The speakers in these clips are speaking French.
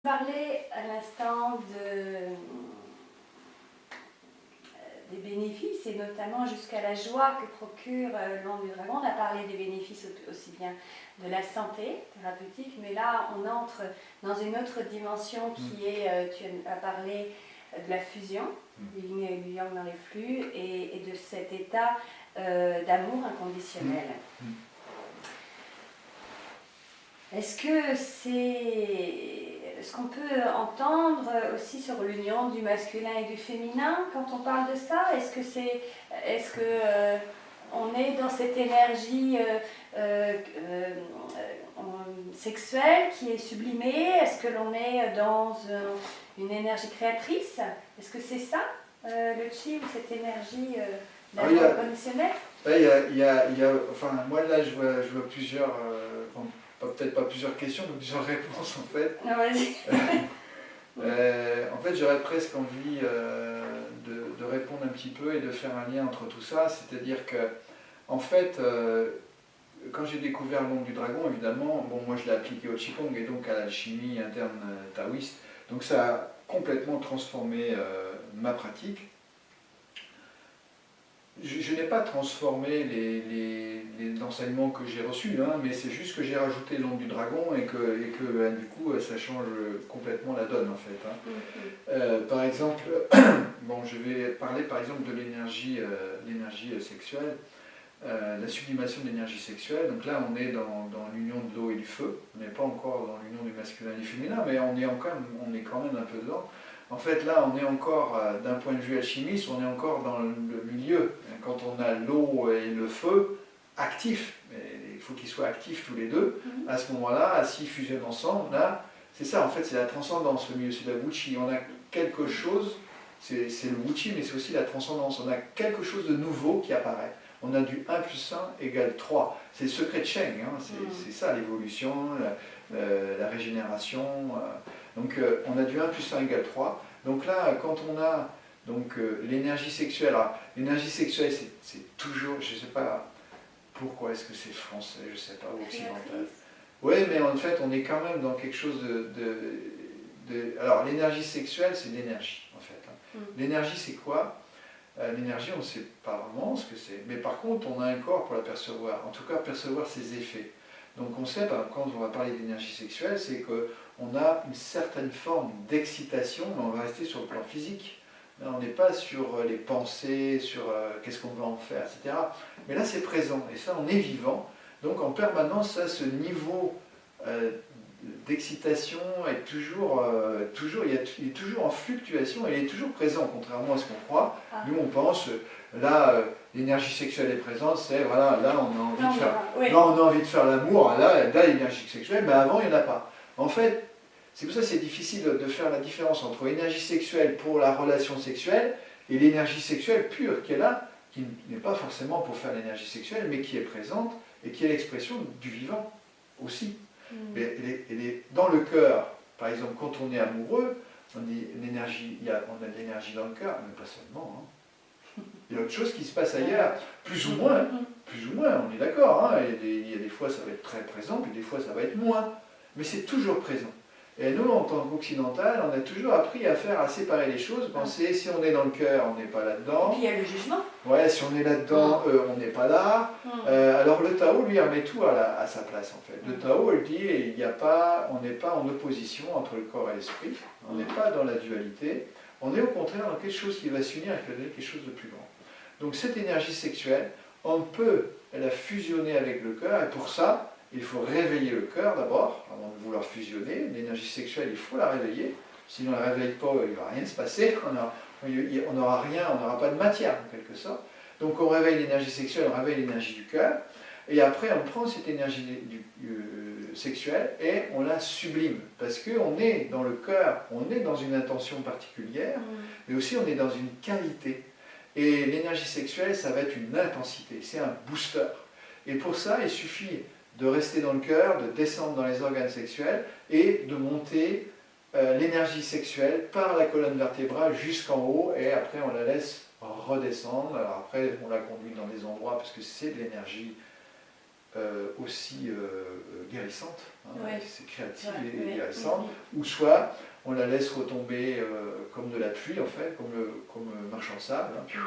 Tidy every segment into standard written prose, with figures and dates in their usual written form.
Parler à l'instant des bénéfices et notamment jusqu'à la joie que procure l'onde du dragon. On a parlé des bénéfices aussi bien de la santé thérapeutique, mais là on entre dans une autre dimension qui est, tu as parlé de la fusion, du yin et du yang dans les flux et de cet état d'amour inconditionnel. Est-ce qu'on peut entendre aussi sur l'union du masculin et du féminin quand on parle de ça? Est-ce que on est dans cette énergie sexuelle qui est sublimée? Est-ce que l'on est dans une énergie créatrice? Est-ce que c'est ça le chi ou cette énergie d'amour inconditionnel? Enfin, moi là je vois plusieurs, peut-être pas plusieurs questions, mais plusieurs réponses en fait. Non, vas-y. En fait, j'aurais presque envie de répondre un petit peu et de faire un lien entre tout ça, c'est-à-dire que, en fait, quand j'ai découvert l'onde du dragon, évidemment, bon, moi je l'ai appliqué au Qigong et donc à l'alchimie interne taoïste, donc ça a complètement transformé ma pratique. Je n'ai pas transformé les enseignements que j'ai reçus, hein, mais c'est juste que j'ai rajouté l'onde du dragon et que du coup ça change complètement la donne en fait. Hein. Par exemple, bon, je vais parler par exemple de l'énergie sexuelle, la sublimation de l'énergie sexuelle. Donc là on est dans l'union de l'eau et du feu, on n'est pas encore dans l'union du masculin et du féminin, mais on est quand même un peu dedans. En fait, là, on est encore, d'un point de vue alchimiste, on est encore dans le milieu. Quand on a l'eau et le feu actifs, il faut qu'ils soient actifs tous les deux, à ce moment-là, s'ils fusionnent ensemble, là, c'est ça, en fait, c'est la transcendance, le milieu, c'est la wuchi. On a quelque chose, c'est le wuchi, mais c'est aussi la transcendance. On a quelque chose de nouveau qui apparaît. On a du 1 plus 1 égale 3. C'est le secret de Cheng, hein, c'est ça, l'évolution, la régénération. Donc on a du 1 plus 1 égale 3. Donc là, quand on a l'énergie sexuelle, l'énergie sexuelle c'est toujours, je ne sais pas pourquoi est-ce que c'est français, je ne sais pas, ou occidental. Oui, mais en fait on est quand même dans quelque chose alors l'énergie sexuelle c'est l'énergie en fait. Hein. L'énergie c'est quoi? L'énergie on ne sait pas vraiment ce que c'est, mais par contre on a un corps pour la percevoir, en tout cas percevoir ses effets. Donc on sait, quand on va parler d'énergie sexuelle, c'est qu'on a une certaine forme d'excitation, mais on va rester sur le plan physique. Là, on n'est pas sur les pensées, sur qu'est-ce qu'on va en faire, etc. Mais là c'est présent, et ça on est vivant. Donc en permanence, ça, ce niveau d'excitation est il est toujours en fluctuation, et il est toujours présent, contrairement à ce qu'on croit. Nous on pense, là, l'énergie sexuelle est présente, c'est voilà, là on a envie de faire, là on a envie de faire l'amour, là l'énergie sexuelle, mais avant il n'y en a pas. En fait, c'est pour ça que c'est difficile de faire la différence entre l'énergie sexuelle pour la relation sexuelle et l'énergie sexuelle pure qui est là, qui n'est pas forcément pour faire l'énergie sexuelle, mais qui est présente et qui est l'expression du vivant aussi. Mais elle est dans le cœur. Par exemple, quand on est amoureux, on a de l'énergie dans le cœur, mais pas seulement. Hein. Il y a autre chose qui se passe ailleurs, plus ou moins, on est d'accord. Hein. Il y a des fois ça va être très présent, puis des fois ça va être moins. Mais c'est toujours présent. Et nous, en tant qu'occidental, on a toujours appris à séparer les choses, penser si on est dans le cœur, on n'est pas là-dedans. Et puis il y a le jugement. Ouais, si on est là-dedans, on n'est pas là. Alors le Tao, lui, remet tout à sa place, en fait. Le Tao, il dit, on n'est pas en opposition entre le corps et l'esprit, on n'est pas dans la dualité, on est au contraire dans quelque chose qui va s'unir et qui va donner quelque chose de plus grand. Donc cette énergie sexuelle, on peut la fusionner avec le cœur, et pour ça, il faut réveiller le cœur d'abord, avant de vouloir fusionner. L'énergie sexuelle, il faut la réveiller. Si on ne la réveille pas, il ne va rien se passer. On n'aura rien, on n'aura pas de matière, en quelque sorte. Donc on réveille l'énergie sexuelle, on réveille l'énergie du cœur. Et après, on prend cette énergie sexuelle et on la sublime. Parce qu'on est dans le cœur, on est dans une intention particulière, mais aussi on est dans une qualité. Et l'énergie sexuelle, ça va être une intensité, c'est un booster. Et pour ça, il suffit de rester dans le cœur, de descendre dans les organes sexuels et de monter l'énergie sexuelle par la colonne vertébrale jusqu'en haut, et après on la laisse redescendre. Alors après on la conduit dans des endroits parce que c'est de l'énergie aussi guérissante, hein, Ouais. c'est créative Ouais, et ouais. guérissante, ou soit on la laisse retomber comme de la pluie, en fait, comme marche en sable. Hein,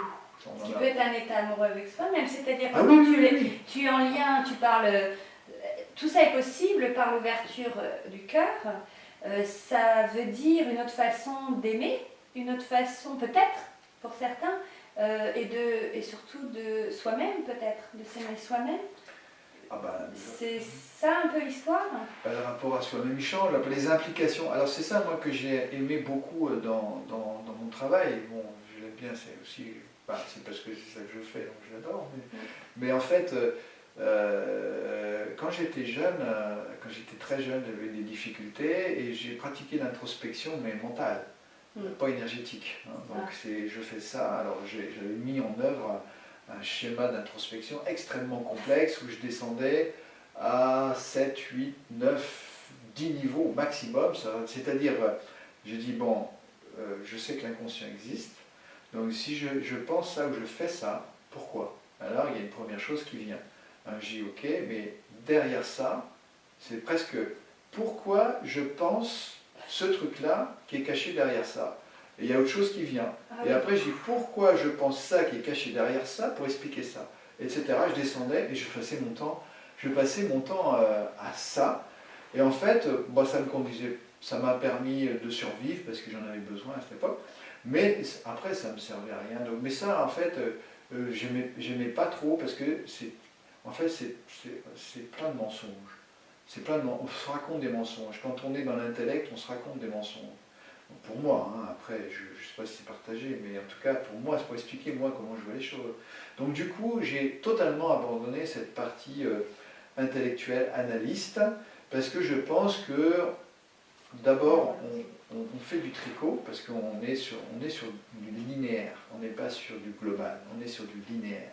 on Ce en qui a- peut être un état amoureux avec soi-même, c'est-à-dire que Ah quand oui, tu, oui, oui. tu es en lien, tu parles, tout ça est possible par l'ouverture du cœur. Ça veut dire une autre façon d'aimer, une autre façon peut-être pour certains, et surtout de soi-même peut-être, de s'aimer soi-même. Ah ben, C'est ça un peu l'histoire. le rapport à soi-même il change, les implications. Alors c'est ça moi que j'ai aimé beaucoup dans mon travail. Bon, je l'aime bien, c'est aussi, c'est parce que c'est ça que je fais, donc je l'adore. Mais en fait, quand j'étais jeune, quand j'étais très jeune, j'avais des difficultés et j'ai pratiqué l'introspection, mais mentale, pas énergétique. Hein. Donc je fais ça. Alors j'avais mis en œuvre un schéma d'introspection extrêmement complexe où je descendais à 7, 8, 9, 10 niveaux au maximum. C'est-à-dire, j'ai dit, bon, je sais que l'inconscient existe, donc si je pense ça ou je fais ça, pourquoi? Alors il y a une première chose qui vient. J'ai dit, ok, mais derrière ça, c'est presque pourquoi je pense ce truc-là qui est caché derrière ça. Et il y a autre chose qui vient. Et après, je dis pourquoi je pense ça qui est caché derrière ça pour expliquer ça, etc. Je descendais et je passais mon temps à ça. Et en fait, ça me conduisait, ça m'a permis de survivre parce que j'en avais besoin à cette époque. Mais après, ça ne me servait à rien. Donc, mais ça, en fait, j'aimais pas trop parce que c'est plein de mensonges. On se raconte des mensonges. Quand on est dans l'intellect, on se raconte des mensonges. Pour moi, hein, après, je ne sais pas si c'est partagé, mais en tout cas, pour moi, c'est pour expliquer moi comment je vois les choses. Donc du coup, j'ai totalement abandonné cette partie intellectuelle, analyste, parce que je pense que d'abord, on fait du tricot, parce qu'on est sur du linéaire, on n'est pas sur du global, on est sur du linéaire.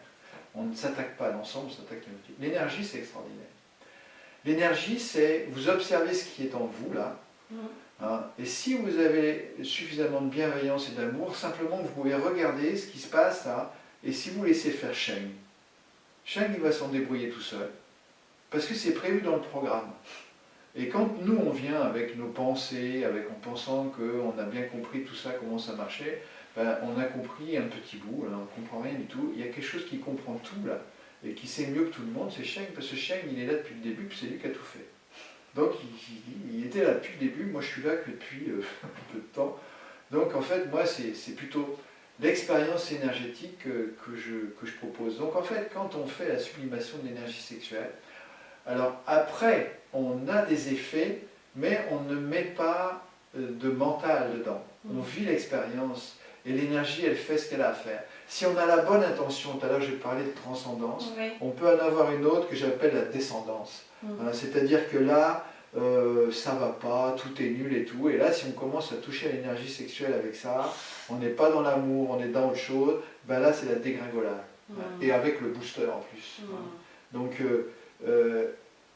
On ne s'attaque pas à l'ensemble, on s'attaque à l'outil. L'énergie, c'est extraordinaire. L'énergie, c'est vous observez ce qui est en vous, là, hein, et si vous avez suffisamment de bienveillance et d'amour, simplement vous pouvez regarder ce qui se passe là, et si vous laissez faire Sheng, il va s'en débrouiller tout seul, parce que c'est prévu dans le programme. Et quand nous on vient avec nos pensées, en pensant qu'on a bien compris tout ça, comment ça marchait, on a compris un petit bout, là, on ne comprend rien du tout, il y a quelque chose qui comprend tout là, et qui sait mieux que tout le monde, c'est Sheng, parce que Sheng il est là depuis le début, puis c'est lui qui a tout fait. Donc il était là depuis le début, moi je suis là que depuis un peu de temps. Donc en fait, moi c'est plutôt l'expérience énergétique que je propose. Donc en fait, quand on fait la sublimation de l'énergie sexuelle, alors après, on a des effets, mais on ne met pas de mental dedans. On vit l'expérience et l'énergie, elle fait ce qu'elle a à faire. Si on a la bonne intention, tout à l'heure j'ai parlé de transcendance, on peut en avoir une autre que j'appelle la descendance. C'est-à-dire que là, ça va pas, tout est nul et tout. Et là, si on commence à toucher à l'énergie sexuelle avec ça, on n'est pas dans l'amour, on est dans autre chose, là c'est la dégringolade. Et avec le booster en plus. Donc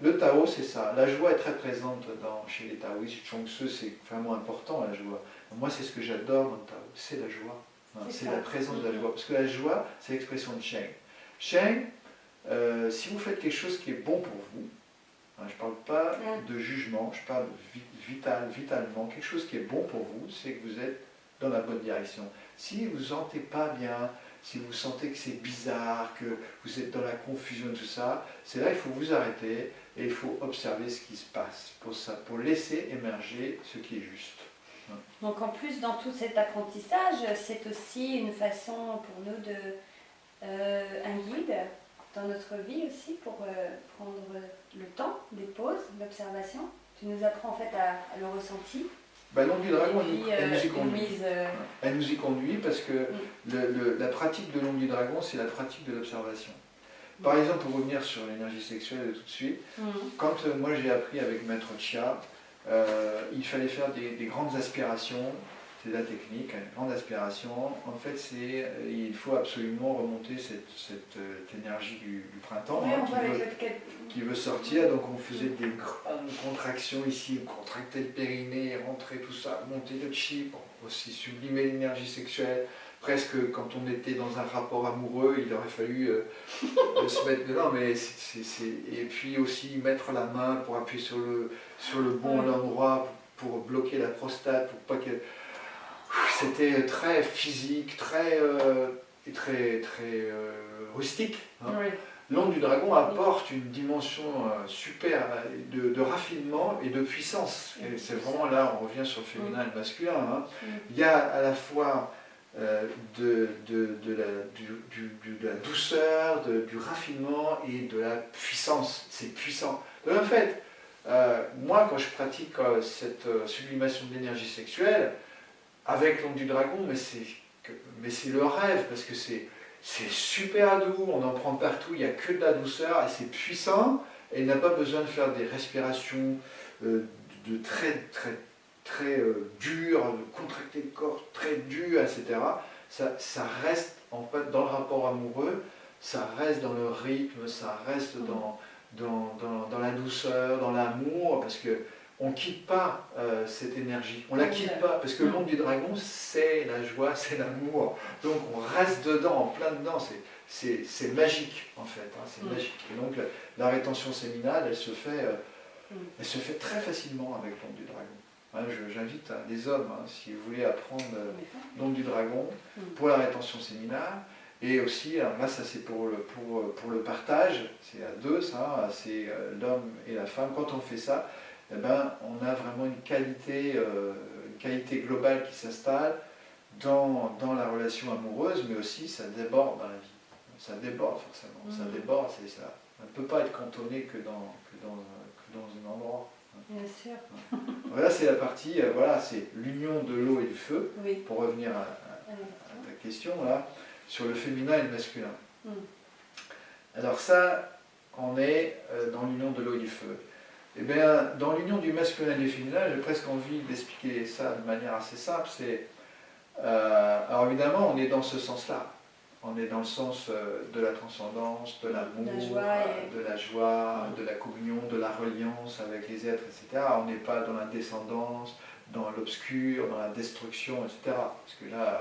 le Tao, c'est ça. La joie est très présente chez les Taoïstes. Chuang Tzu, c'est vraiment important, la joie. Moi, c'est ce que j'adore dans le Tao, c'est la joie. C'est la présence de la joie. Parce que la joie, c'est l'expression de Sheng. Sheng, si vous faites quelque chose qui est bon pour vous, je ne parle pas de jugement, je parle vitalement, quelque chose qui est bon pour vous, c'est que vous êtes dans la bonne direction. Si vous ne vous sentez pas bien, si vous sentez que c'est bizarre, que vous êtes dans la confusion et tout ça, c'est là qu'il faut vous arrêter et il faut observer ce qui se passe pour laisser émerger ce qui est juste. Donc en plus, dans tout cet apprentissage, c'est aussi une façon pour nous un guide dans notre vie aussi pour prendre le temps des pauses, l'observation. Tu nous apprends en fait à le ressenti. L'onde du dragon, elle nous y conduit. Elle nous y conduit parce que la pratique de l'onde du dragon, c'est la pratique de l'observation. Par exemple, pour revenir sur l'énergie sexuelle tout de suite, quand moi j'ai appris avec Maître Chia, il fallait faire des grandes aspirations, c'est la technique, une grande aspiration. En fait, il faut absolument remonter cette énergie du printemps qui veut sortir. Donc on faisait des grandes contractions ici, on contractait le périnée, rentrer tout ça, monter le chi, pour aussi sublimer l'énergie sexuelle, presque quand on était dans un rapport amoureux, il aurait fallu se mettre dedans, mais et puis aussi mettre la main pour appuyer sur le bon endroit, pour bloquer la prostate, pour pas qu'elle... C'était très physique, très rustique. Hein. Oui. L'onde du dragon apporte une dimension super de raffinement et de puissance. Et c'est vraiment là, on revient sur le féminin et le masculin. Hein. Il y a à la fois de la douceur, du raffinement et de la puissance. C'est puissant. Donc en fait, moi quand je pratique cette sublimation de l'énergie sexuelle, avec l'onde du dragon, mais c'est le rêve, parce que c'est super doux, on en prend partout, il n'y a que de la douceur, et c'est puissant, et il n'a pas besoin de faire des respirations de très dures, de contracter le corps très dur, etc. Ça reste, en fait, dans le rapport amoureux, ça reste dans le rythme, ça reste dans la douceur, dans l'amour, parce que on ne quitte pas cette énergie, on ne la quitte pas, parce que le monde du dragon, c'est la joie, c'est l'amour, donc on reste dedans, en plein dedans, c'est magique en fait, hein, c'est magique. Et donc la rétention séminale, elle se fait très facilement avec l'onde du dragon. Hein, j'invite les hommes, hein, si vous voulez apprendre l'onde du dragon pour la rétention séminale, et aussi, alors là ça c'est pour le partage, c'est à deux ça, c'est l'homme et la femme, quand on fait ça, eh ben, on a vraiment une qualité globale qui s'installe dans la relation amoureuse, mais aussi ça déborde dans la vie. Ça déborde forcément, ça déborde, c'est ça. On ne peut pas être cantonné que dans un endroit. Bien sûr. Voilà, c'est la partie, voilà, c'est l'union de l'eau et du feu, oui. Pour revenir à ta question, là, sur le féminin et le masculin. Alors ça, on est dans l'union de l'eau et du feu. Eh bien, dans l'union du masculin et du féminin, j'ai presque envie d'expliquer ça de manière assez simple. Alors évidemment, on est dans ce sens-là. On est dans le sens de la transcendance, de l'amour, de la joie, de la communion, de la reliance avec les êtres, etc. On n'est pas dans la descendance, dans l'obscur, dans la destruction, etc. Parce que là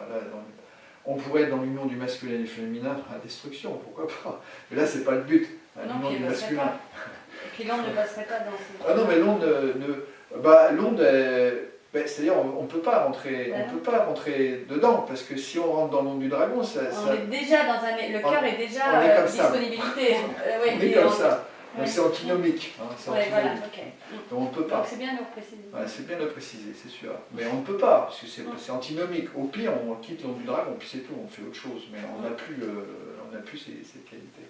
on pourrait être dans l'union du masculin et du féminin, dans la destruction, pourquoi pas. Mais là, c'est pas le but. L'union du masculin. Et puis l'onde ne passerait pas dans ce... Ah non, mais l'onde, c'est-à-dire on ne peut pas rentrer dedans, parce que si on rentre dans l'onde du dragon, on est déjà dans le cœur est déjà en disponibilité. On est comme ça. Donc c'est antinomique. Hein, voilà, ok. Donc on ne peut pas. Donc c'est bien de le préciser. Ouais, c'est bien de le préciser, c'est sûr. Mais on ne peut pas, parce que c'est antinomique. Au pire, on quitte l'onde du dragon, puis c'est tout, on fait autre chose. Mais on n'a plus ces qualités.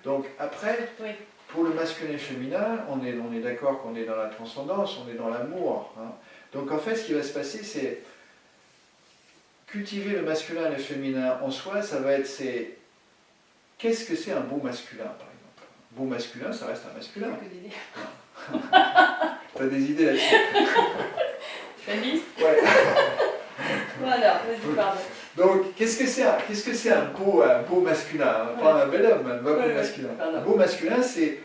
Donc après... Oui. Pour le masculin et le féminin, on est d'accord qu'on est dans la transcendance, on est dans l'amour. Hein. Donc en fait, ce qui va se passer, c'est cultiver le masculin et le féminin en soi, ça va être, qu'est-ce que c'est un beau masculin, par exemple? Un beau masculin, ça reste un masculin. T'as des idées là-dessus? Tu fais une liste? Ouais. Voilà, vas-y, pardon. Donc, qu'est-ce que c'est un beau masculin, hein, pas un bel homme, un beau masculin. Un beau masculin, c'est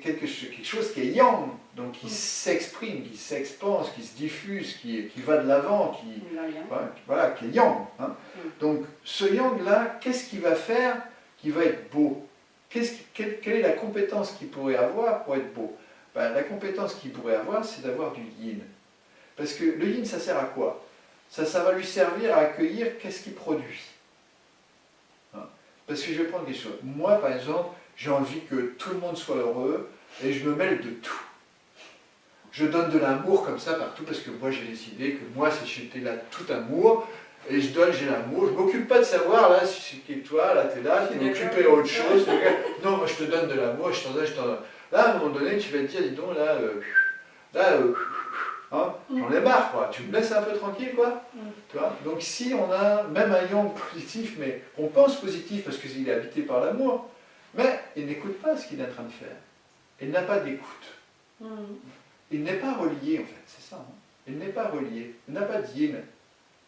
quelque chose qui est yang, donc qui s'exprime, qui s'expanse, qui se diffuse, qui va de l'avant, qui est yang. Hein. Donc, ce yang-là, qu'est-ce qu'il va faire qui va être beau? Quelle est la compétence qu'il pourrait avoir pour être beau? La compétence qu'il pourrait avoir, c'est d'avoir du yin. Parce que le yin, ça sert à quoi? Ça va lui servir à accueillir qu'est-ce qu'il produit. Hein? Parce que je vais prendre quelque chose. Moi, par exemple, j'ai envie que tout le monde soit heureux et je me mêle de tout. Je donne de l'amour comme ça partout parce que moi, j'ai décidé que moi, j'étais là tout amour et j'ai l'amour. Je ne m'occupe pas de savoir, là, si c'est toi, là, t'es là, tu es occupé à autre chose. Non, moi, je te donne de l'amour, je t'en donne. Là, à un moment donné, tu vas te dire, dis donc, hein, j'en ai marre, quoi. Tu me laisses un peu tranquille, quoi. Tu vois. Donc si on a même un yang positif, mais on pense positif parce qu'il est habité par l'amour, mais il n'écoute pas ce qu'il est en train de faire. Il n'a pas d'écoute. Il n'est pas relié, en fait, c'est ça. Hein. Il n'est pas relié. Il n'a pas de yin.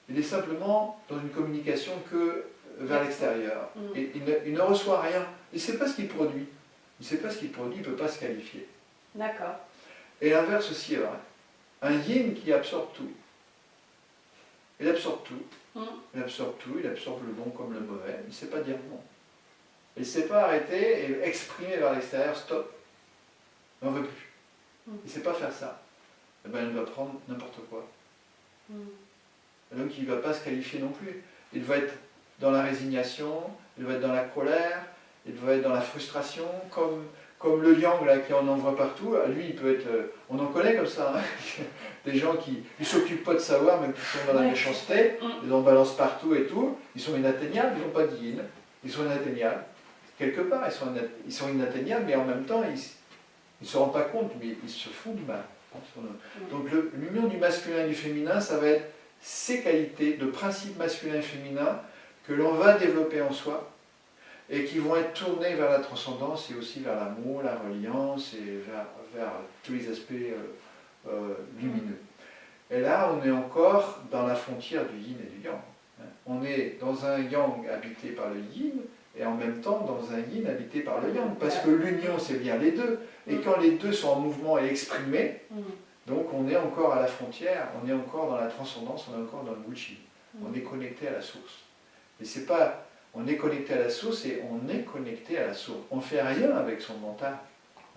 Il est simplement dans une communication que vers l'extérieur. Et il ne reçoit rien. Il ne sait pas ce qu'il produit. Il ne sait pas ce qu'il produit, il ne peut pas se qualifier. D'accord. Et l'inverse aussi est vrai. Un yin qui absorbe tout. Il absorbe tout. Il absorbe tout, il absorbe le bon comme le mauvais. Il ne sait pas dire non. Il ne sait pas arrêter et exprimer vers l'extérieur, stop. On ne veut plus. Il ne sait pas faire ça. Eh ben, il va prendre n'importe quoi. Donc il ne va pas se qualifier non plus. Il va être dans la résignation, il va être dans la colère, il va être dans la frustration, comme le yang là qui en envoie partout. Lui, il peut être. On en connaît comme ça, hein. Des gens qui ne s'occupent pas de savoir, mais qui sont dans la méchanceté, ils en balancent partout et tout. Ils sont inatteignables, ils n'ont pas de yin. Ils sont inatteignables. Quelque part, ils sont inatteignables, mais en même temps, ils ne se rendent pas compte, mais ils se font du mal. Donc l'union du masculin et du féminin, ça va être ces qualités de principe masculin et féminin que l'on va développer en soi et qui vont être tournées vers la transcendance et aussi vers l'amour, la reliance et vers tous les aspects lumineux. Et là, on est encore dans la frontière du yin et du yang. On est dans un yang habité par le yin et en même temps dans un yin habité par le yang, parce que l'union, c'est bien les deux. Et quand les deux sont en mouvement et exprimés, donc on est encore à la frontière, on est encore dans la transcendance, on est encore dans le Wuchi. On est connecté à la source. Et c'est pas, on est connecté à la source et on est connecté à la source. On ne fait rien avec son mental.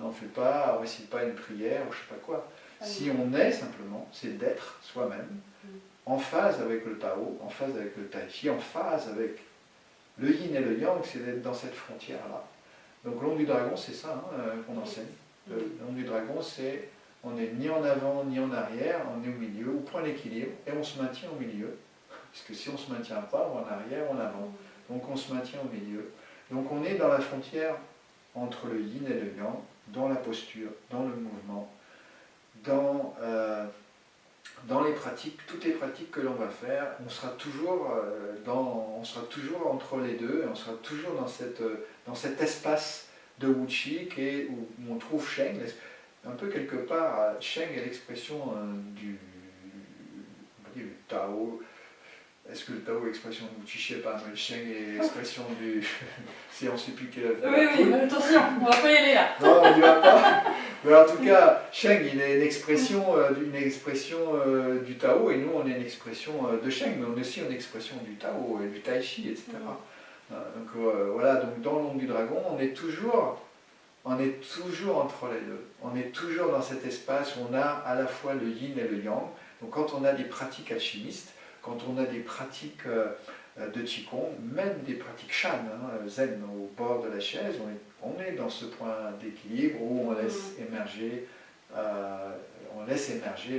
On ne récite pas une prière ou je ne sais pas quoi. Si on est simplement, c'est d'être soi-même, en phase avec le Tao, en phase avec le Tai Chi, en phase avec le yin et le yang, c'est d'être dans cette frontière-là. Donc l'onde du dragon, c'est ça qu'on enseigne. L'onde du dragon, c'est on n'est ni en avant ni en arrière, on est au milieu, au point d'équilibre, et on se maintient au milieu. Parce que si on ne se maintient pas, ou en arrière, ou en avant. Donc on se maintient au milieu. Donc on est dans la frontière entre le yin et le yang, dans la posture, dans le mouvement, dans les pratiques, toutes les pratiques que l'on va faire, on sera toujours entre les deux, et on sera toujours dans cet espace de Wuchi où on trouve Sheng. Un peu quelque part, Sheng est l'expression du Tao. Est-ce que le Tao est l'expression de Wuchi? Je ne sais pas, mais le Sheng est l'expression du... Si on ne sait plus quelle est la... Oui, attention, on ne va pas y aller là. Non, on n'y va pas. Mais en tout cas, Sheng, il est une expression du Tao, et nous, on est une expression de Sheng, mais on est aussi une expression du Tao, et du Tai Chi, etc. Donc voilà, donc dans l'onde du dragon, on est toujours entre les deux. On est toujours dans cet espace où on a à la fois le yin et le yang. Donc quand on a des pratiques alchimistes, quand on a des pratiques de Qigong, même des pratiques Shan, zen au bord de la chaise, on est dans ce point d'équilibre où on laisse émerger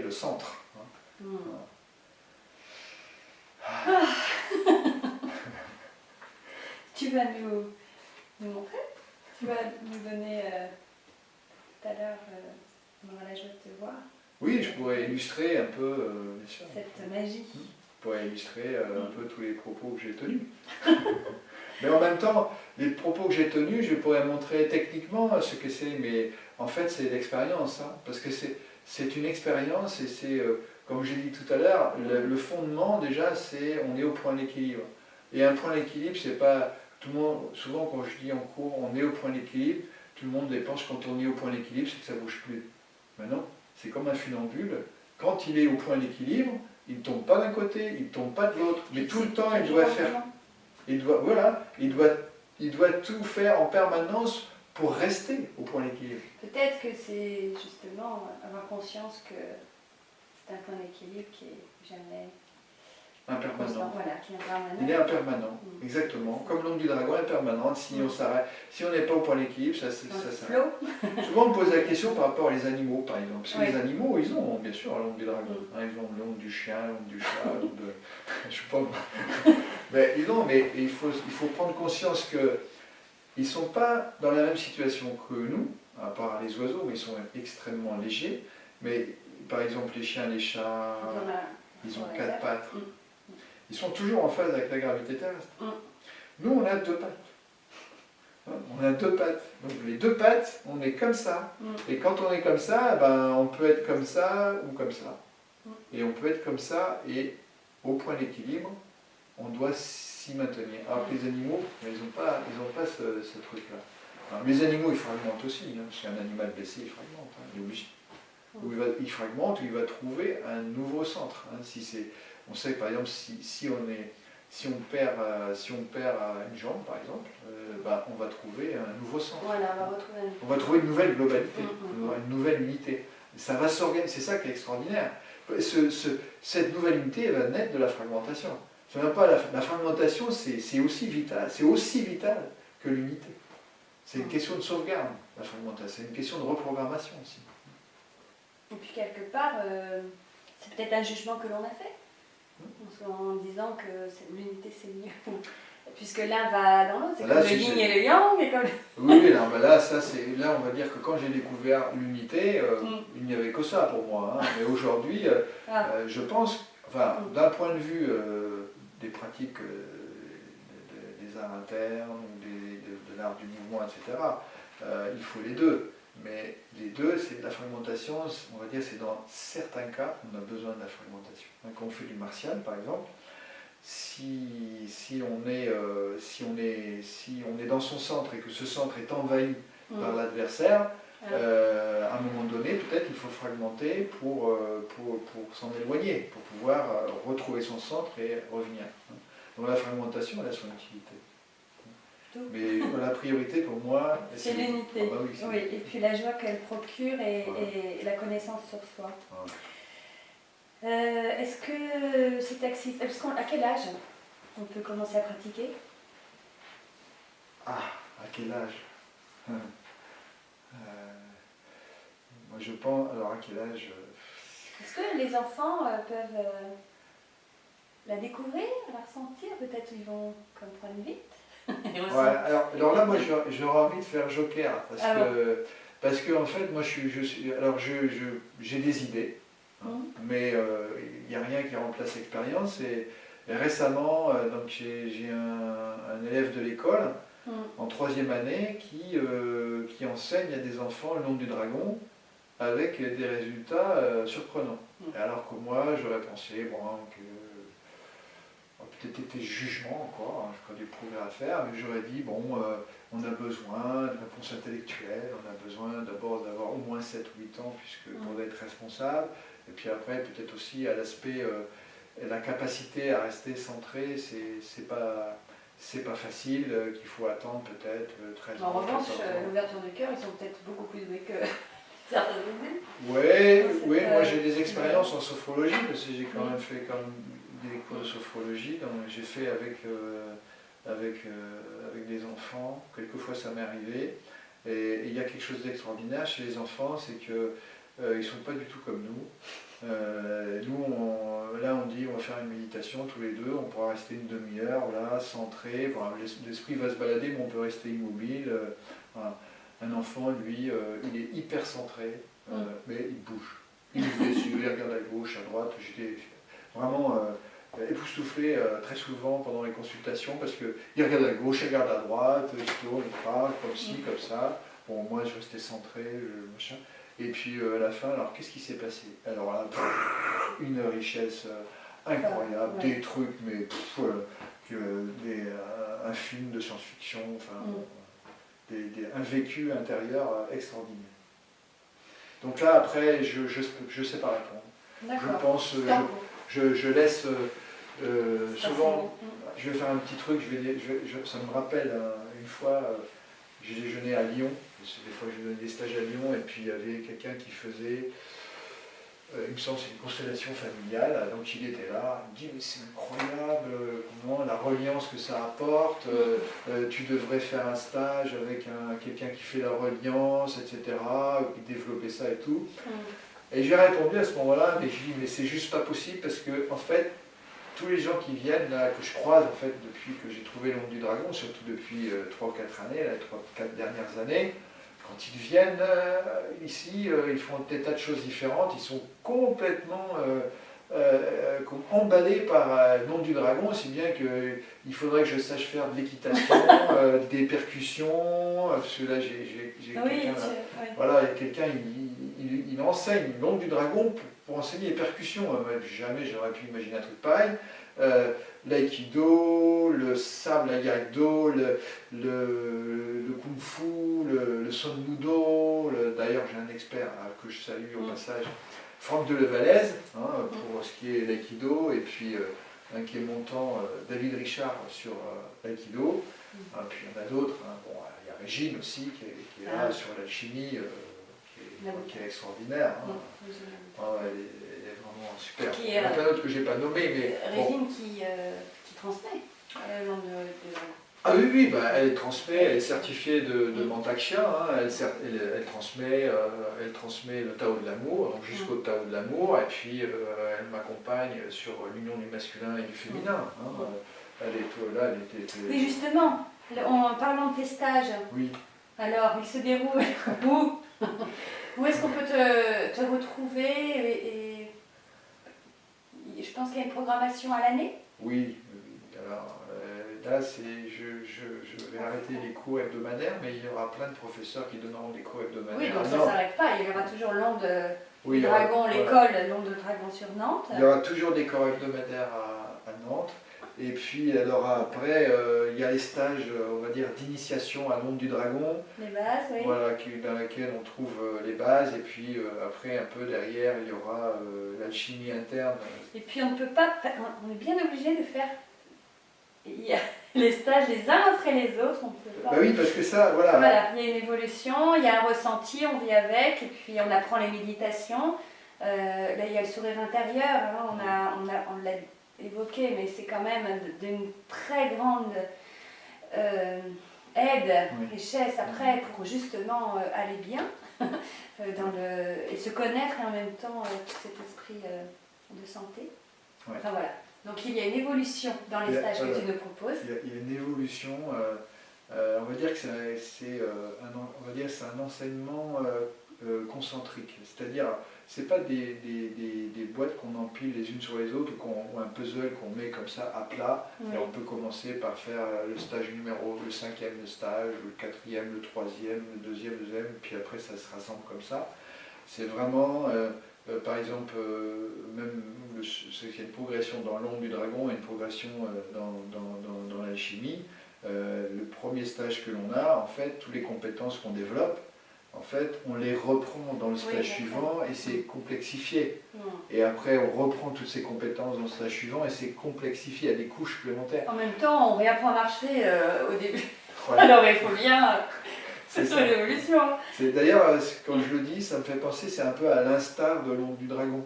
le centre. Tu vas nous montrer? Tu vas nous donner tout à l'heure, on aura la joie de te voir. Oui, je pourrais illustrer un peu bien sûr, cette magie. Je pourrais illustrer un peu tous les propos que j'ai tenus. Mais en même temps, les propos que j'ai tenus, je pourrais montrer techniquement ce que c'est, mais en fait c'est l'expérience, parce que c'est une expérience et c'est, comme j'ai dit tout à l'heure, le fondement déjà c'est on est au point d'équilibre. Et un point d'équilibre, c'est pas tout le monde, souvent quand je dis en cours on est au point d'équilibre, tout le monde pense quand on est au point d'équilibre c'est que ça ne bouge plus. Mais non, c'est comme un funambule, quand il est au point d'équilibre, il ne tombe pas d'un côté, il ne tombe pas de l'autre, mais tout le temps il doit faire. Il doit tout faire en permanence pour rester au point d'équilibre. Peut-être que c'est justement avoir conscience que c'est un point d'équilibre qui est jamais impermanent. Voilà, qui est impermanent. Il est impermanent, exactement. Comme l'onde du dragon est impermanente, si on s'arrête, si on n'est pas au point d'équilibre, ça s'arrête. Souvent on me pose la question par rapport aux animaux, par exemple. Parce que les animaux, ils ont bien sûr l'onde du dragon. Ils ont l'onde du chien, l'onde du chat, l'onde de... Je sais pas. Mais il faut prendre conscience qu'ils ne sont pas dans la même situation que nous, à part les oiseaux, mais ils sont extrêmement légers. Mais par exemple, les chiens, les chats, ils ont 4 pattes. Ils sont toujours en phase avec la gravité terrestre. Nous, on a 2 pattes. On a 2 pattes. Donc les 2 pattes, on est comme ça. Et quand on est comme ça, on peut être comme ça ou comme ça. Et on peut être comme ça et au point d'équilibre, on doit s'y maintenir. Alors que les animaux, ils n'ont pas ce truc-là. Les animaux, ils fragmentent aussi. Parce qu'un animal blessé, il fragmente. Il est obligé. Il fragmente ou il va trouver un nouveau centre. Si c'est On sait que par exemple si on perd une jambe par exemple, on va trouver un nouveau centre. Voilà, on va trouver une nouvelle globalité, une nouvelle unité. Ça va s'organiser, c'est ça qui est extraordinaire. Cette nouvelle unité elle va naître de la fragmentation. La fragmentation, c'est aussi vital que l'unité. C'est une question de sauvegarde, la fragmentation, c'est une question de reprogrammation aussi. Et puis quelque part, c'est peut-être un jugement que l'on a fait, en disant que l'unité c'est mieux, puisque l'un va dans l'autre, c'est comme le yin et le yang. Oui, là, là on va dire que quand j'ai découvert l'unité, il n'y avait que ça pour moi. Hein. Mais aujourd'hui, je pense, d'un point de vue des pratiques des arts internes, de l'art du mouvement, etc., il faut les deux. Mais les deux, c'est de la fragmentation, on va dire, c'est dans certains cas, on a besoin de la fragmentation. Quand on fait du martial, par exemple, si on est dans son centre et que ce centre est envahi par l'adversaire, à un moment donné, peut-être il faut fragmenter pour s'en éloigner, pour pouvoir retrouver son centre et revenir. Donc la fragmentation, elle a son utilité. Mais la priorité pour moi, c'est l'unité. Ah bah oui, et puis la joie qu'elle procure et la connaissance sur soi. Est-ce que c'est accessible? À quel âge on peut commencer à pratiquer? À quel âge? Moi je pense, alors à quel âge? Est-ce que les enfants peuvent la découvrir, la ressentir? Peut-être ils vont comme prendre vite. Alors là, moi, j'aurais envie de faire joker, parce que en fait, moi, j'ai des idées, mais il n'y a rien qui remplace l'expérience. Et récemment, donc j'ai un élève de l'école, en 3e année, qui enseigne à des enfants le nom du dragon, avec des résultats surprenants. Et alors que moi, j'aurais pensé, que peut-être été jugement encore, je crois des progrès à faire, mais j'aurais dit, on a besoin de réponse intellectuelle, on a besoin d'abord d'avoir au moins 7 ou 8 ans pour être responsable, et puis après peut-être aussi à l'aspect, la capacité à rester centré, c'est pas facile, qu'il faut attendre peut-être 13 ans. En revanche, l'ouverture du cœur, ils sont peut-être beaucoup plus doués que certains bébés. Oui, moi j'ai des expériences en sophrologie, parce que j'ai quand même fait des cours de sophrologie, j'ai fait avec des enfants, quelquefois ça m'est arrivé, et il y a quelque chose d'extraordinaire chez les enfants, c'est qu'ils ne sont pas du tout comme nous. Là on dit on va faire une méditation tous les deux, on pourra rester une demi-heure, là, centré, l'esprit va se balader, mais on peut rester immobile. Voilà. Un enfant, lui, il est hyper centré, mais il bouge. Il regarde à gauche, à droite, j'étais vraiment époustouflé très souvent pendant les consultations parce qu'il regarde à gauche, il regarde à droite, il se tourne, il parle comme ci, comme ça. Bon, moi je restais centré, machin. Et puis à la fin, alors qu'est-ce qui s'est passé? Alors là, une richesse incroyable, des trucs, mais un film de science-fiction, un vécu intérieur extraordinaire. Donc là, après, je ne sais pas répondre. Je pense, je laisse souvent, je vais faire un petit truc, ça me rappelle une fois, j'ai déjeuné à Lyon, des fois je donnais des stages à Lyon, et puis il y avait quelqu'un qui faisait, il me semble c'est une constellation familiale, donc il était là, il me dit mais c'est incroyable, comment la reliance que ça apporte, tu devrais faire un stage avec quelqu'un qui fait la reliance, etc., qui développait ça et tout. Et j'ai répondu à ce moment-là, mais j'ai dit mais c'est juste pas possible parce que en fait, tous les gens qui viennent, là, que je croise en fait depuis que j'ai trouvé l'onde du dragon, surtout depuis 3 ou 4 années, les 3-4 dernières années, quand ils viennent ici, ils font des tas de choses différentes, ils sont complètement emballés par le nom du dragon, aussi bien qu'il faudrait que je sache faire de l'équitation, des percussions, parce que là j'ai quelqu'un, voilà, il y a quelqu'un, il enseigne le nom du dragon pour enseigner les percussions. Jamais j'aurais pu imaginer un truc pareil. L'aïkido, le sabre laïado, le kung-fu, le son mudo, d'ailleurs j'ai un expert que je salue au passage, Franck Delevalaise, pour ce qui est l'aïkido, et puis un qui est montant, David Richard sur l'aïkido. Puis il y en a d'autres. Bon, il y a Régine aussi qui est là sur l'alchimie, qui est extraordinaire. Elle est vraiment super. Il y en a plein d'autres que je n'ai pas nommés. Mais, Régine qui transmet le nom de... Ah oui, elle transmet, elle est certifiée de Mantaksha, elle transmet le Tao de l'amour, donc jusqu'au Tao de l'amour, et puis elle m'accompagne sur l'union du masculin et du féminin. Oui, justement, en parlant de tes stages, oui. Alors, il se déroule où est-ce qu'on peut te retrouver et je pense qu'il y a une programmation à l'année. Oui. Alors là, je vais arrêter les cours hebdomadaires, mais il y aura plein de professeurs qui donneront des cours hebdomadaires. Oui, donc ça ne s'arrête pas. Il y aura toujours l'Onde de Dragon, l'école l'Onde de Dragon sur Nantes. Il y aura toujours des cours hebdomadaires à Nantes. Et puis alors après, il y a les stages, on va dire, d'initiation à l'Onde du Dragon. Les bases, oui. Voilà, dans laquelle on trouve les bases. Et puis après, un peu derrière, il y aura l'alchimie interne. Et puis on ne peut pas, on est bien obligé de faire les stages les uns après les autres. On peut pas. Bah oui, parce que ça, voilà. Voilà, il y a une évolution, il y a un ressenti, on vit avec, et puis on apprend les méditations. Là, il y a le sourire intérieur, on l'a évoqué, mais c'est quand même d'une très grande aide, richesse après pour justement aller bien et se connaître et en même temps tout cet esprit de santé. Ouais. Enfin voilà. Donc il y a une évolution dans les stages que tu nous proposes. Il y a une évolution. On va dire que c'est un enseignement concentrique, c'est-à-dire c'est pas des boîtes qu'on empile les unes sur les autres ou un puzzle qu'on met comme ça à plat et on peut commencer par faire le stage numéro, le 5e stage, le 4e, le 3e, le 2e, puis après ça se rassemble comme ça. C'est vraiment, par exemple, même il y a une progression dans l'Onde du Dragon et une progression dans l'alchimie. Le premier stage que l'on a, en fait, toutes les compétences qu'on développe, en fait, on les reprend dans le stage suivant et c'est complexifié. Et après, on reprend toutes ces compétences dans le stage suivant et c'est complexifié, il y a des couches supplémentaires. En même temps, on réapprend à marcher au début. Voilà. Alors il faut bien... C'est une évolution. D'ailleurs, quand je le dis, ça me fait penser, c'est un peu à l'instar de l'Onde du Dragon.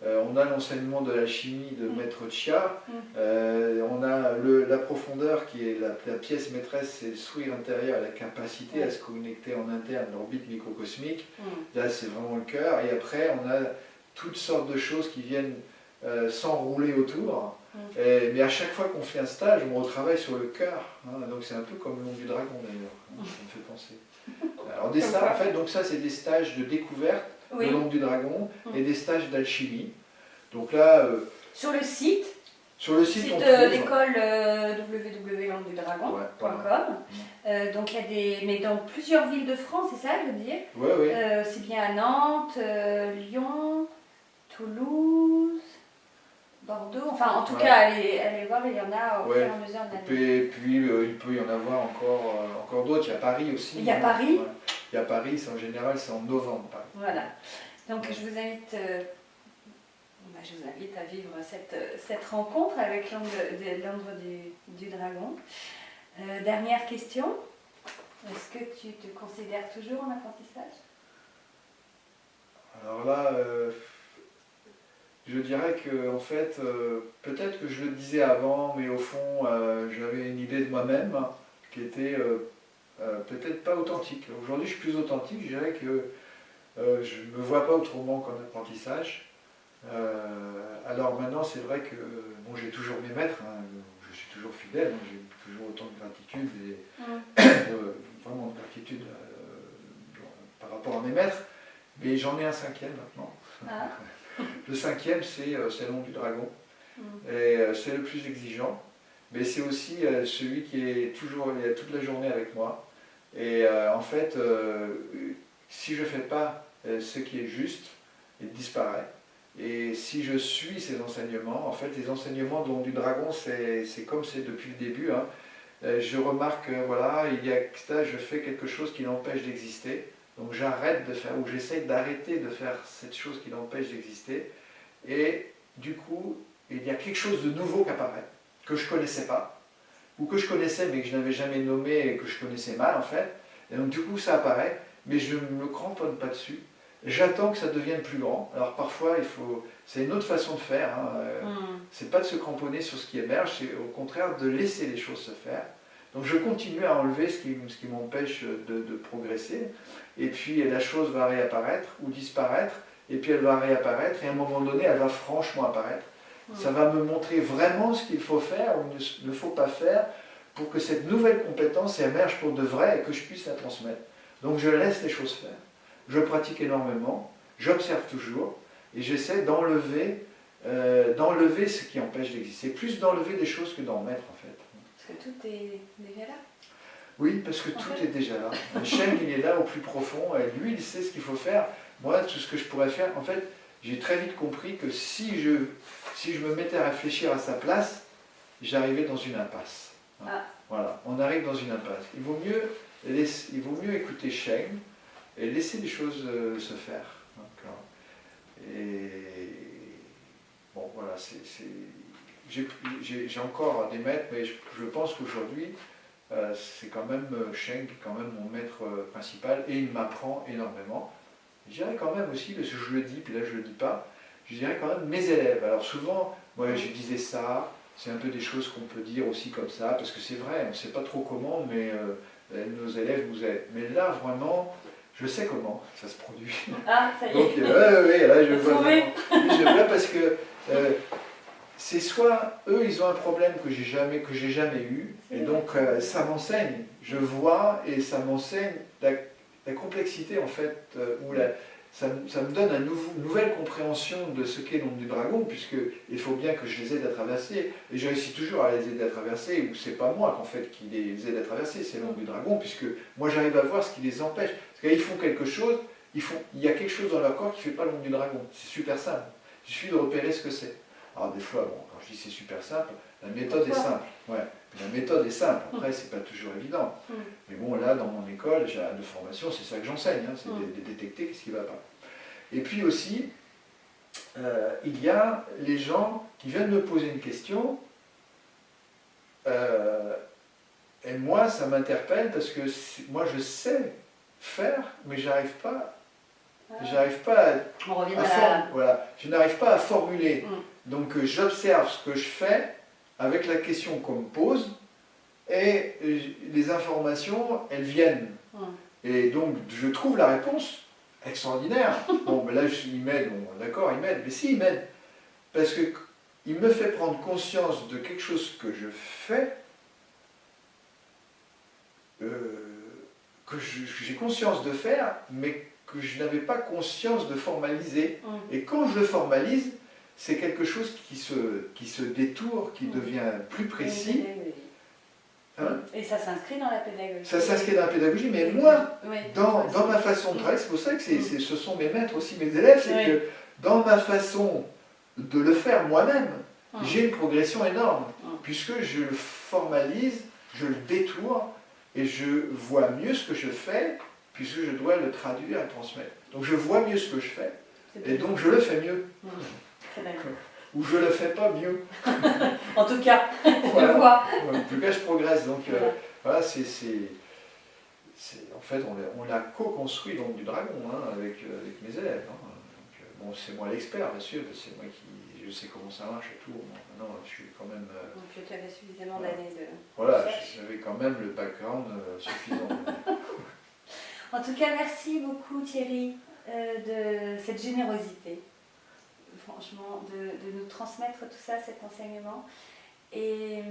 On a l'enseignement de la chimie de Maître Chia, on a la profondeur qui est la pièce maîtresse, c'est le sourire intérieur, la capacité à se connecter en interne, l'orbite microcosmique. Là, c'est vraiment le cœur. Et après, on a toutes sortes de choses qui viennent s'enrouler autour. Mais à chaque fois qu'on fait un stage, on retravaille sur le cœur. Donc c'est un peu comme l'Onde du Dragon d'ailleurs. Ça me fait penser. Alors en fait, donc ça c'est des stages de découverte de l'Onde du Dragon et des stages d'alchimie. Donc là, sur le site de l'école www.londedudragon.com. Donc il y a mais dans plusieurs villes de France, c'est ça, je veux dire. Oui. C'est bien à Nantes, Lyon, Toulouse, Bordeaux. Enfin, en tout cas, allez voir, il y en a au fur et à mesure de l'année. Et puis il peut y en avoir encore d'autres. Il y a Paris aussi. Il y a Paris. Il y a Paris, en général, c'est en novembre. Paris. Voilà. Donc je vous invite à vivre cette rencontre avec l'Ombre du Dragon. Dernière question. Est-ce que tu te considères toujours en apprentissage? Alors là, je dirais que, en fait, peut-être que je le disais avant, mais au fond, j'avais une idée de moi-même qui était peut-être pas authentique. Aujourd'hui, je suis plus authentique. Je dirais que je ne me vois pas autrement qu'en apprentissage. Alors maintenant, c'est vrai que j'ai toujours mes maîtres, je suis toujours fidèle, j'ai toujours autant de gratitude et vraiment de gratitude par rapport à mes maîtres, mais j'en ai un 5e maintenant. Le 5e, c'est l'Onde du Dragon, et c'est le plus exigeant, mais c'est aussi celui qui est toujours toute la journée avec moi. Et en fait, si je ne fais pas ce qui est juste, il disparaît. Et si je suis ces enseignements, en fait, les enseignements de l'Onde du Dragon, c'est comme c'est depuis le début. Je remarque, voilà, il y a ça, je fais quelque chose qui l'empêche d'exister. Donc j'arrête de faire, ou j'essaie d'arrêter de faire cette chose qui l'empêche d'exister. Et du coup, il y a quelque chose de nouveau qui apparaît, que je ne connaissais pas, ou que je connaissais mais que je n'avais jamais nommé et que je connaissais mal en fait. Et donc du coup ça apparaît, mais je ne me cramponne pas dessus. J'attends que ça devienne plus grand. Alors parfois, c'est une autre façon de faire. C'est pas de se cramponner sur ce qui émerge, c'est au contraire de laisser les choses se faire. Donc je continue à enlever ce qui m'empêche de progresser. Et puis la chose va réapparaître ou disparaître. Et puis elle va réapparaître. Et à un moment donné, elle va franchement apparaître. Ça va me montrer vraiment ce qu'il faut faire ou ne faut pas faire pour que cette nouvelle compétence émerge pour de vrai et que je puisse la transmettre. Donc je laisse les choses faire. Je pratique énormément, j'observe toujours et j'essaie d'enlever ce qui empêche d'exister. Plus d'enlever des choses que d'en mettre en fait. Parce que tout est déjà là. Oui, parce que tout est déjà là. Sheng, il est là au plus profond et lui, il sait ce qu'il faut faire. Moi, tout ce que je pourrais faire, en fait, j'ai très vite compris que si je me mettais à réfléchir à sa place, j'arrivais dans une impasse. Voilà, on arrive dans une impasse. Il vaut mieux écouter Sheng et laisser les choses se faire. Et bon, voilà, j'ai encore des maîtres, mais je pense qu'aujourd'hui, c'est quand même Sheng qui est quand même mon maître principal et il m'apprend énormément. Je dirais quand même aussi, parce que je le dis, puis là je ne le dis pas, je dirais quand même mes élèves. Alors souvent, moi je disais ça, c'est un peu des choses qu'on peut dire aussi comme ça, parce que c'est vrai, on ne sait pas trop comment, mais nos élèves nous aident. Mais là, vraiment, je sais comment ça se produit. Ah, ça y est. Donc, là je vois vraiment. Je vois parce que c'est soit eux, ils ont un problème que j'ai jamais eu, et donc ça m'enseigne. Je vois et ça m'enseigne la complexité en fait, ça me donne une nouvelle compréhension de ce qu'est l'onde du dragon, puisqu'il faut bien que je les aide à traverser, et je réussis toujours à les aider à traverser, ou c'est pas moi en fait qui les aide à traverser, c'est l'onde du dragon, puisque moi j'arrive à voir ce qui les empêche. Parce qu'ils font quelque chose, il y a quelque chose dans leur corps qui ne fait pas l'onde du dragon. C'est super simple. Il suffit de repérer ce que c'est. Alors des fois, bon, quand je dis c'est super simple, la méthode est simple. Ouais. La méthode est simple, après c'est pas toujours évident. Mais bon, là dans mon école de formation, c'est ça que j'enseigne, c'est de détecter ce qui ne va pas. Et puis aussi, il y a les gens qui viennent me poser une question, et moi ça m'interpelle parce que moi je sais faire, mais j'arrive pas je n'arrive pas à formuler. Donc j'observe ce que je fais avec la question qu'on me pose, et les informations, elles viennent. Et donc je trouve la réponse extraordinaire. Bon, ben là, il m'aide, bon, d'accord, il m'aide, mais si, il m'aide. Parce qu'il me fait prendre conscience de quelque chose que je fais, que j'ai conscience de faire, mais que je n'avais pas conscience de formaliser. Et quand je le formalise, c'est quelque chose qui se détourne, qui devient plus précis. Hein? Et ça s'inscrit dans la pédagogie. Ça s'inscrit dans la pédagogie, mais moi, dans ma façon de travailler, c'est pour ça que ce sont mes maîtres aussi, mes élèves, c'est que dans ma façon de le faire moi-même, j'ai une progression énorme, puisque je le formalise, je le détourne, et je vois mieux ce que je fais, puisque je dois le traduire et le transmettre. Donc je vois mieux ce que je fais, et donc je le fais mieux. Ou je ne le fais pas mieux. En tout cas, voilà. Je vois. En tout cas, je progresse. Donc voilà, en fait, on l'a co-construit donc du dragon avec mes élèves. Bon, c'est moi l'expert, bien sûr, c'est moi je sais comment ça marche et tout. Maintenant, je suis quand même... donc tu avais suffisamment d'années de... Voilà, j'avais quand même le background suffisant. En tout cas, merci beaucoup Thierry de cette générosité. Franchement, de nous transmettre tout ça, cet enseignement. Et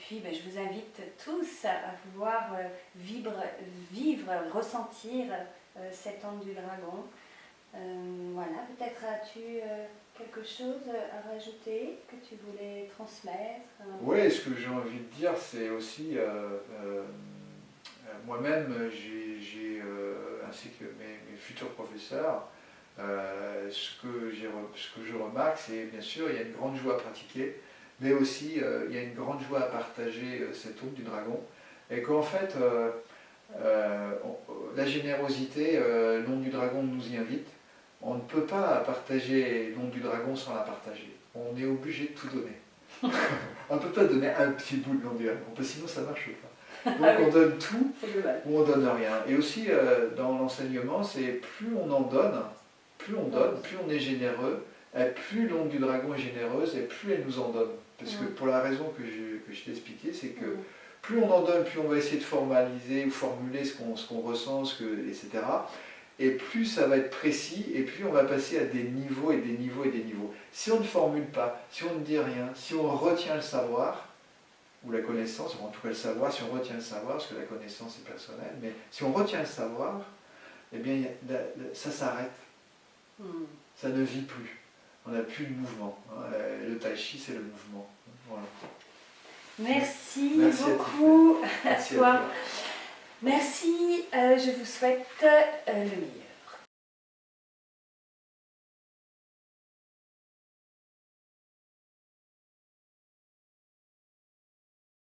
puis, je vous invite tous à pouvoir vivre, ressentir cette onde du dragon. Voilà, peut-être as-tu quelque chose à rajouter que tu voulais transmettre? Oui, ce que j'ai envie de dire, c'est aussi, moi-même, ainsi que mes futurs professeurs, ce que je remarque, c'est bien sûr, il y a une grande joie à pratiquer, mais aussi il y a une grande joie à partager cette onde du dragon, et qu'en fait, La générosité, l'onde du dragon nous y invite. On ne peut pas partager l'onde du dragon sans la partager. On est obligé de tout donner. On ne peut pas donner un petit bout de l'onde du dragon, parce que sinon ça ne marche pas. Donc on donne tout ou on donne rien. Et aussi dans l'enseignement, c'est plus on en donne, plus on est généreux, et plus l'onde du dragon est généreuse et plus elle nous en donne. Parce que pour la raison que je t'ai expliqué, c'est que plus on en donne, plus on va essayer de formaliser ou formuler ce qu'on ressent, etc. Et plus ça va être précis, et plus on va passer à des niveaux et des niveaux et des niveaux. Si on ne formule pas, si on ne dit rien, si on retient le savoir, ou la connaissance, ou en tout cas le savoir, si on retient le savoir, parce que la connaissance est personnelle, mais si on retient le savoir, eh bien ça s'arrête. Ça ne vit plus. On n'a plus de mouvement. Le tai chi, c'est le mouvement. Voilà. Merci beaucoup à Merci toi. à toi. Merci, je vous souhaite le meilleur.